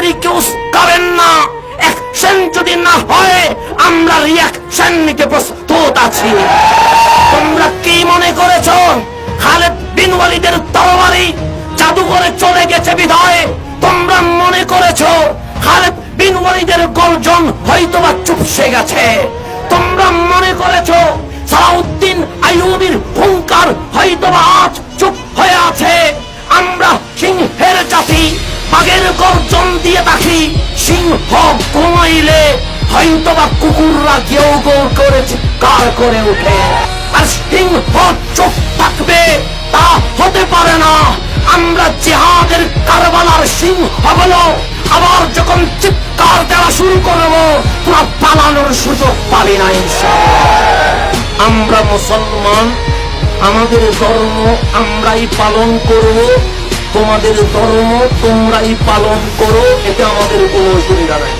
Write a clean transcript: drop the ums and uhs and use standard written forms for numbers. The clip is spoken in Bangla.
আমাদেরকে উস্কাবেন না। অ্যাকশন যদি না হয় আমরা রিঅ্যাকশন নিতে প্রস্তুত আছি। তোমরা কি মনে করেছো খালেদ বিন ওয়ালিদের তরবারি জাদু করে চলে গেছে বিধায় তোমরা মনে করেছো খালেদ বিন ওয়ালিদের গর্জন হয়তোবা চুপসে গেছে? তোমরা মনে করেছো সালাউদ্দিন আইয়ুবীর হুঙ্কার হয়তোবা আজ চুপ হয়ে আছে? আমরা সিংহের জাতি, বাঘের গর্জন দিয়ে থাকি। সিংহ ঘুমাইলে হয়তোবা কুকুররা গেউ গেউ করে চিৎকার করে ওঠে, আর সিংহ চুপ থাকবে তা হতে পারে না। আমরা জিহাদের কারবালার সিংহ হলো, আবার যখন চিৎকার দেওয়া শুরু করবো তোরা পালানোর সুযোগ পাবি না ইনশাআল্লাহ। আমরা মুসলমান, আমাদের ধর্ম আমরাই পালন করব, তোমাদের ধর্ম তোমরাই পালন করো, এতে আমাদের কোনো অসুবিধা নাই।